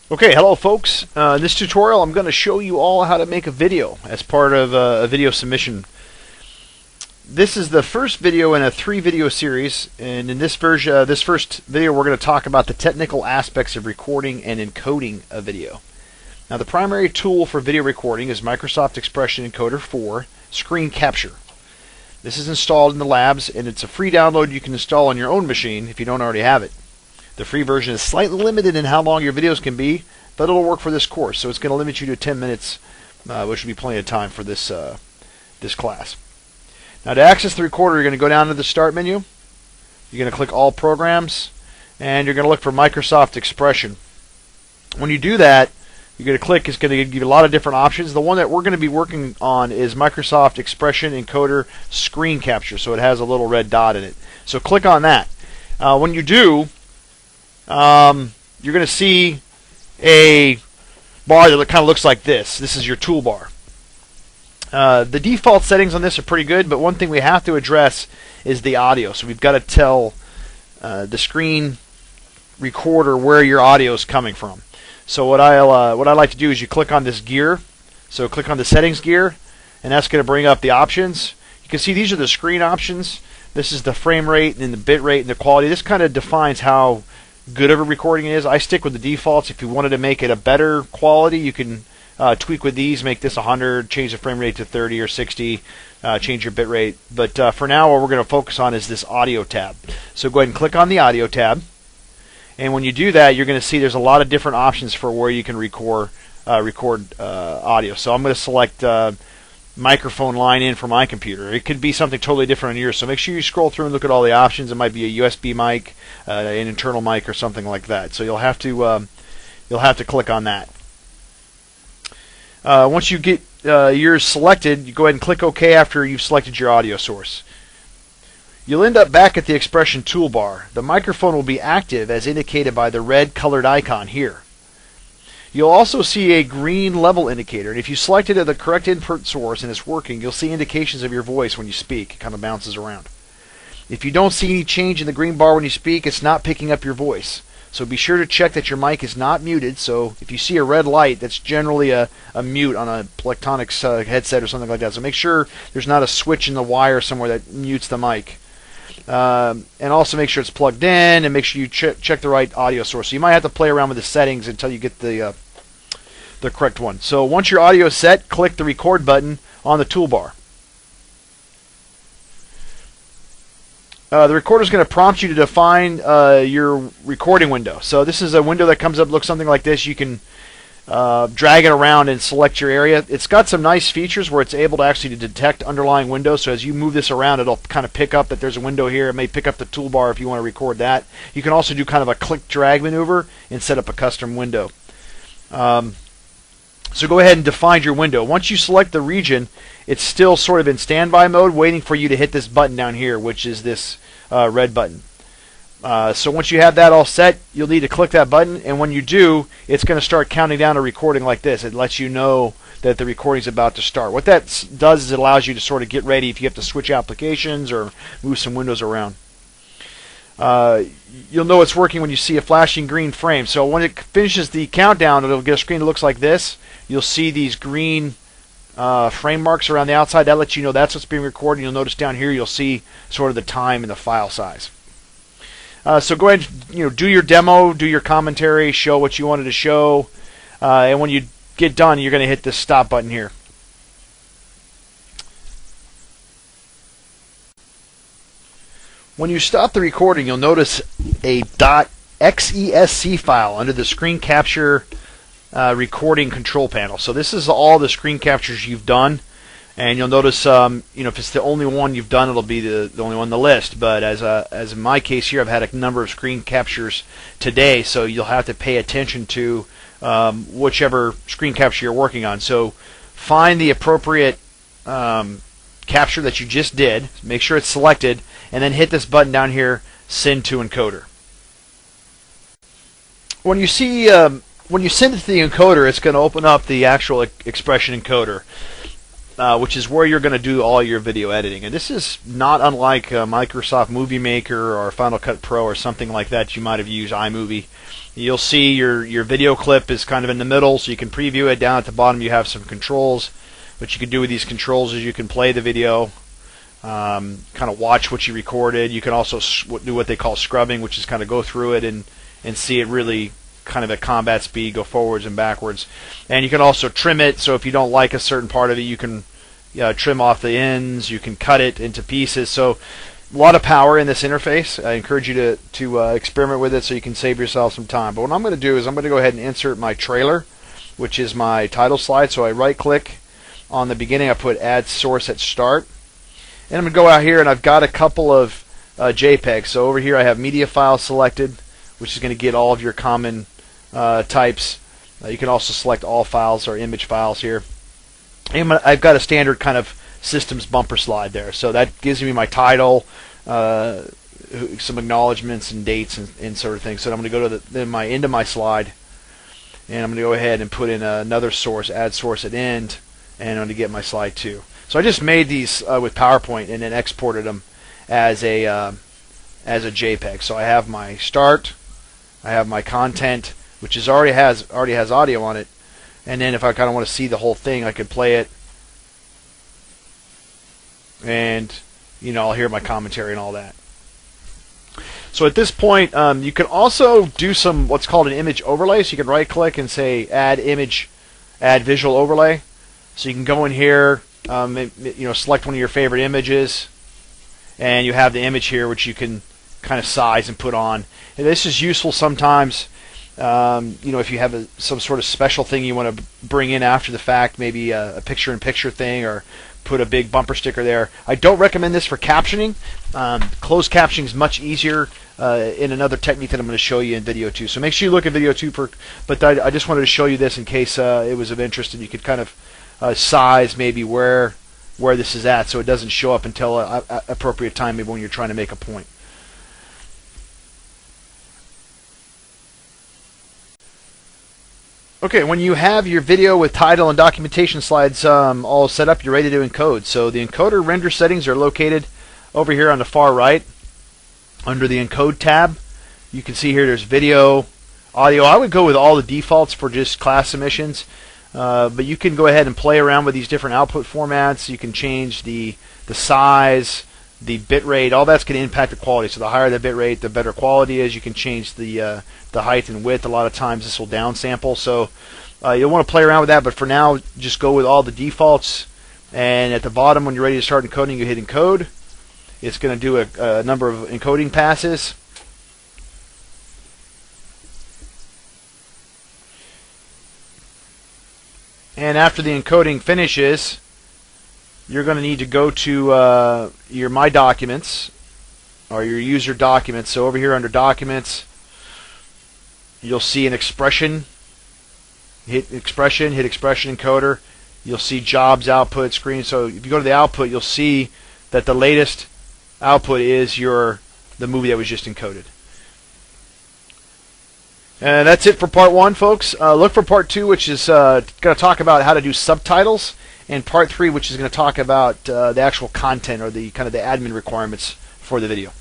Okay, hello folks. In this tutorial I'm going to show you all how to make a video as part of a video submission. This is the first video in a 3-video series, and in this first video we're going to talk about the technical aspects of recording and encoding a video. Now the primary tool for video recording is Microsoft Expression Encoder 4 Screen Capture. This is installed in the labs, and it's a free download you can install on your own machine if you don't already have it. The free version is slightly limited in how long your videos can be, but it'll work for this course. So it's going to limit you to 10 minutes, which will be plenty of time for this class. Now to access the recorder, you're going to go down to the Start menu. You're going to click All Programs, and you're going to look for Microsoft Expression. When you do that, you're going to click. It's going to give you a lot of different options. The one that we're going to be working on is Microsoft Expression Encoder Screen Capture. So it has a little red dot in it. So click on that. When you do, you're going to see a bar that kind of looks like this. This is your toolbar. The default settings on this are pretty good, but one thing we have to address is the audio. So we've got to tell the screen recorder where your audio is coming from. So what I like to do is you click on this gear. So click on the settings gear, and that's going to bring up the options. You can see these are the screen options. This is the frame rate and the bit rate and the quality. This kind of defines how good of a recording it is. I stick with the defaults. If you wanted to make it a better quality, you can tweak with these, make this 100, change the frame rate to 30 or 60, change your bit rate. But for now, what we're going to focus on is this audio tab. So go ahead and click on the audio tab. And when you do that, you're going to see there's a lot of different options for where you can record audio. So I'm going to select microphone line in for my computer. It could be something totally different on yours, so make sure you scroll through and look at all the options. It might be a USB mic, an internal mic, or something like that. So you'll have to click on that. Once you get yours selected, you go ahead and click OK after you've selected your audio source. You'll end up back at the expression toolbar. The microphone will be active as indicated by the red colored icon here. You'll also see a green level indicator, and if you selected the correct input source and it's working, you'll see indications of your voice when you speak. It kind of bounces around. If you don't see any change in the green bar when you speak, it's not picking up your voice. So be sure to check that your mic is not muted. So if you see a red light, that's generally a mute on a electronics headset or something like that. So make sure there's not a switch in the wire somewhere that mutes the mic. And also make sure it's plugged in, and make sure you check the right audio source. So you might have to play around with the settings until you get the correct one. So once your audio is set, click the record button on the toolbar. The recorder is going to prompt you to define your recording window. So this is a window that comes up, looks something like this. You can drag it around and select your area. It's got some nice features where it's able to actually detect underlying windows. So as you move this around, it'll kind of pick up that there's a window here. It may pick up the toolbar if you want to record that. You can also do kind of a click-drag maneuver and set up a custom window. So go ahead and define your window. Once you select the region, it's still sort of in standby mode, waiting for you to hit this button down here, which is this red button. So once you have that all set, you'll need to click that button, and when you do, it's going to start counting down a recording like this. It lets you know that the recording is about to start. What that does is it allows you to sort of get ready if you have to switch applications or move some windows around. You'll know it's working when you see a flashing green frame. So when it finishes the countdown, it'll get a screen that looks like this. You'll see these green frame marks around the outside. That lets you know that's what's being recorded. You'll notice down here you'll see sort of the time and the file size. So go ahead and do your demo, do your commentary, show what you wanted to show, and when you get done, you're going to hit this stop button here. When you stop the recording, you'll notice a .xesc file under the screen capture recording control panel. So this is all the screen captures you've done, and you'll notice if it's the only one you've done, it'll be the only one on the list. But as in my case here, I've had a number of screen captures today, so you'll have to pay attention to whichever screen capture you're working on. So find the appropriate capture that you just did, make sure it's selected, and then hit this button down here, Send to Encoder. When you send it to the encoder, it's going to open up the actual expression encoder. which is where you're going to do all your video editing. And this is not unlike Microsoft Movie Maker or Final Cut Pro or something like that. You might have used iMovie. You'll see your video clip is kind of in the middle, so you can preview it. Down at the bottom you have some controls. What you can do with these controls is you can play the video, kind of watch what you recorded. You can also do what they call scrubbing, which is kind of go through it and see it really kind of at combat speed, go forwards and backwards. And you can also trim it, so if you don't like a certain part of it, you can trim off the ends, you can cut it into pieces. So a lot of power in this interface. I encourage you to experiment with it so you can save yourself some time. But what I'm going to do is I'm going to go ahead and insert my trailer, which is my title slide. So I right click on the beginning, I put add source at start. And I'm going to go out here and I've got a couple of JPEGs. So over here I have media file selected, which is going to get all of your common types. You can also select all files or image files here. And I've got a standard kind of systems bumper slide there. So that gives me my title, some acknowledgments and dates and sort of things. So I'm going to go to into my slide, and I'm going to go ahead and put in another source, add source at end, and I'm going to get my slide 2. So I just made these with PowerPoint and then exported them as a JPEG. So I have my start, I have my content, which already has audio on it, and then if I kind of want to see the whole thing, I could play it, and I'll hear my commentary and all that. So at this point, you can also do what's called an image overlay. So you can right click and say add image, add visual overlay. So you can go in here, select one of your favorite images, and you have the image here which you can kind of size and put on. And this is useful sometimes, if you have some sort of special thing you want to bring in after the fact, maybe a picture-in-picture thing, or put a big bumper sticker there. I don't recommend this for captioning. Closed captioning is much easier in another technique that I'm going to show you in video 2. So make sure you look at video 2 but I just wanted to show you this in case it was of interest, and you could kind of size maybe where this is at, so it doesn't show up until an appropriate time, maybe when you're trying to make a point. Okay, when you have your video with title and documentation slides all set up, you're ready to encode. So the encoder render settings are located over here on the far right under the encode tab. You can see here there's video, audio. I would go with all the defaults for just class submissions, but you can go ahead and play around with these different output formats. You can change the size, the bit rate. All that's going to impact the quality. So the higher the bit rate, the better quality is. You can change the height and width. A lot of times this will downsample, so you'll want to play around with that, but for now just go with all the defaults. And at the bottom, when you're ready to start encoding, you hit encode. It's going to do a number of encoding passes. And after the encoding finishes, you're going to need to go to your My Documents or your User Documents. So over here under Documents, you'll see an expression. Hit expression encoder. You'll see jobs output screen. So if you go to the output, you'll see that the latest output is the movie that was just encoded. And that's it for part 1, folks. Look for part 2, which is going to talk about how to do subtitles, and part 3, which is going to talk about the actual content or the kind of the admin requirements for the video.